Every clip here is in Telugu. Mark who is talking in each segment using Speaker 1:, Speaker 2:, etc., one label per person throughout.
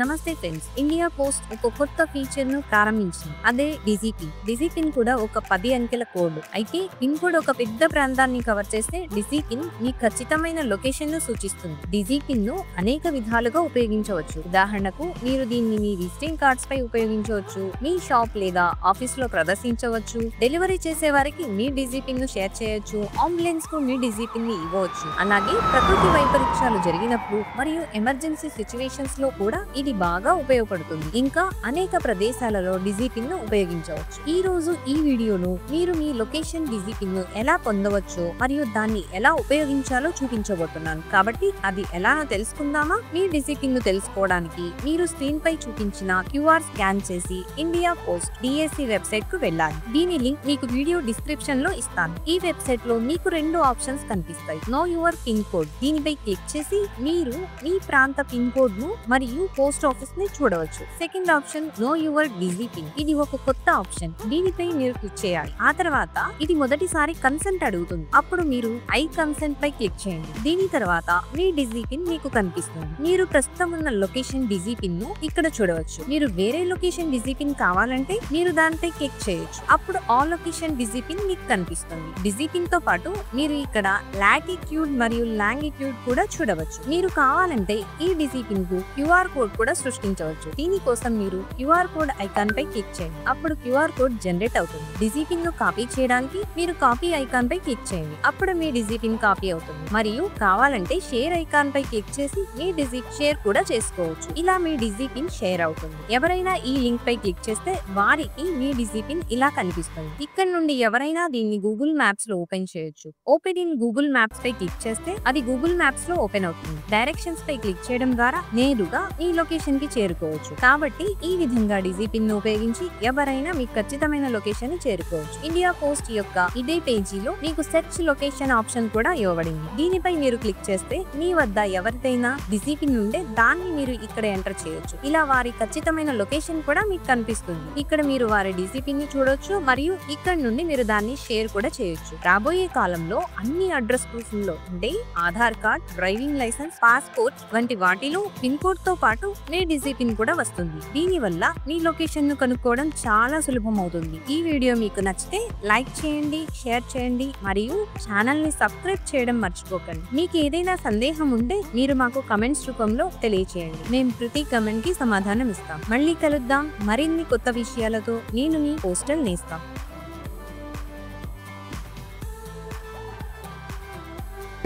Speaker 1: నమస్తే ఫ్రెండ్స్. ఇండియా పోస్ట్ ఒక కొత్త ఫీచర్ ను ప్రారంభించింది. అదే డిజిపిన్. డిజిపిన్ కూడా ఒక 10 అంకెల కోడ్. అయితే పిన్ కోడ్ ఒక పెద్ద ప్రాంతాన్ని కవర్ చేస్తే డిజిపిన్ మీ ఖచ్చితమైన లొకేషన్ ను సూచిస్తుంది. డిజిపిన్ ను అనేక విధాలుగా ఉపయోగించవచ్చు. ఉదాహరణకు మీరు దీన్ని మీ విజిటింగ్ కార్డ్స్ పై ఉపయోగించవచ్చు, మీ షాప్ లేదా ఆఫీస్ లో ప్రదర్శించవచ్చు, డెలివరీ చేసే వారికి మీ డిజిపిన్ ను షేర్ చేయొచ్చు, అంబులెన్స్ కు మీ డిజిపిన్ ని ఇవ్వవచ్చు. అలాగే ప్రకృతి వైపరీత్యాలు జరిగినప్పుడు మరియు ఎమర్జెన్సీ సిచ్యువేషన్స్ లో కూడా ఇది బాగా ఉపయోగపడుతుంది. ఇంకా అనేక ప్రదేశాలలో డిజిపిన్ ను ఉపయోగించవచ్చు. ఈ రోజు ఈ వీడియోలో మీరు మీ లొకేషన్ డిజిపిన్ ను ఎలా పొందవచ్చో మరియు దాన్ని ఎలా ఉపయోగించాలో చూపించబోతున్నాను. కాబట్టి అది ఎలానో తెలుసుకుందామా? మీ డిజిపిన్ ను తెలుసుకోవడానికి మీరు స్క్రీన్ పై చూపించిన క్యూఆర్ స్కాన్ చేసి ఇండియా పోస్ట్ డిఎస్సి వెబ్సైట్ కు వెళ్ళాలి. దీని లింక్ మీకు వీడియో డిస్క్రిప్షన్ లో ఇస్తాను. ఈ వెబ్సైట్ లో మీకు 2 ఆప్షన్స్ కనిపిస్తాయి. నో యువర్ పిన్ కోడ్, దీనిపై క్లిక్ చేసి మీరు మీ ప్రాంత పిన్ కోడ్ ను మరియు పోస్ట్ ఆఫీస్ ని చూడవచ్చు. Second option know your DIGIPIN. ఇది ఒక కొత్త ఆప్షన్. దీనిపై మీరు క్లిక్ చేయాలి. ఆ తర్వాత ఇది మొదటిసారి కన్సెంట్ అడుగుతుంది. అప్పుడు మీరు ఐ కన్సెంట్ పై క్లిక్ చేయండి. దీని తర్వాత మీ డిజిపిన్ మీకు కనిపిస్తుంది. మీరు ప్రస్తుతం ఉన్న లొకేషన్ డిజిపిన్ ను ఇక్కడ చూడవచ్చు. మీరు వేరే లొకేషన్ డిజిపిన్ కావాలంటే మీరు దానిపై క్లిక్ చేయొచ్చు. అప్పుడు ఆ లొకేషన్ డిజిపిన్ మీకు కనిపిస్తుంది. డిజిపిన్ తో పాటు మీరు ఇక్కడ లాటిట్యూడ్ మరియు లాంగిట్యూడ్ కూడా చూడవచ్చు. మీరు కావాలంటే ఈ డిజిపిన్ కు క్యూఆర్ కోడ్ కూడా సృష్టించవచ్చు. దీనికోసం మీరు క్యూఆర్ కోడ్ ఐకాన్ పై క్లిక్ చేయండి. అప్పుడు క్యూఆర్ కోడ్ జనరేట్ అవుతుంది. డిజిపిన్ ను కాపీ చేయడానికి మీరు కాపీ ఐకాన్ పై క్లిక్ చేయండి. అప్పుడు మీ డిజిపిన్ కాపీ అవుతుంది. మరియు కావాలంటే షేర్ ఐకాన్ పై క్లిక్ చేసి మీ డిజిపిన్ షేర్ కూడా చేసుకోవచ్చు. ఇలా మీ డిజిపిన్ షేర్ అవుతుంది. ఎవరైనా ఈ లింక్ పై క్లిక్ చేస్తే వారికి మీ డిజిపిన్ ఇలా కనిపిస్తుంది. ఇక్కడ నుండి ఎవరైనా దీన్ని గూగుల్ మ్యాప్స్ లో ఓపెన్ చేయొచ్చు. ఓపెన్ ఇన్ గూగుల్ మ్యాప్స్ పై క్లిక్ చేస్తే అది గూగుల్ మ్యాప్స్ లో ఓపెన్ అవుతుంది. డైరెక్షన్స్ పై క్లిక్ చేయడం ద్వారా నేరుగా ఈ లొకేషన్ కి చేరుకోవచ్చు. కాబట్టి ఈ విధంగా డిజిపిన్ ను ఉపయోగించి ఎవరైనా మీ ఖచ్చితమైన లొకేషన్ ని చేరుకోవచ్చు. ఇండియా పోస్ట్ యొక్క ఇదే పేజీలో మీకు సెర్చ్ లొకేషన్ ఆప్షన్ కూడా ఇవ్వబడింది. దీనిపై మీరు క్లిక్ చేస్తే మీ వద్ద ఎవరిదైనా డిజిపిన్ ఉంటే దాన్ని మీరు ఇక్కడ ఎంటర్ చేయొచ్చు. ఇలా వారి ఖచ్చితమైన లొకేషన్ కూడా మీకు కనిపిస్తుంది. ఇక్కడ మీరు వారి డిజిపిన్ ని చూడొచ్చు మరియు ఇక్కడ నుండి మీరు దాన్ని షేర్ కూడా చేయొచ్చు. రాబోయే కాలంలో అన్ని అడ్రస్ ప్రూఫ్ లో అంటే Aadhaar card, driving licence, passport వంటి వాటిలో పిన్ కోడ్ తో పాటు మీ డిజిపిన్ కూడా వస్తుంది. దీని వల్ల మీ లొకేషన్ ను కనుక్కోవడం చాలా సులభం అవుతుంది. ఈ వీడియో మీకు నచ్చితే లైక్ చేయండి, షేర్ చేయండి మరియు ఛానల్ ని సబ్స్క్రైబ్ చేయడం మర్చిపోకండి. మీకు ఏదైనా సందేహం ఉంటే మీరు మాకు కమెంట్స్ రూపంలో తెలియచేయండి. మేము ప్రతి కమెంట్ కి సమాధానం ఇస్తాం. మళ్ళీ కలుద్దాం మరిన్ని కొత్త విషయాలతో. నేను మీ పోస్టల్ నేస్తాం.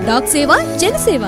Speaker 2: డాగ్ సేవ జనసేవ.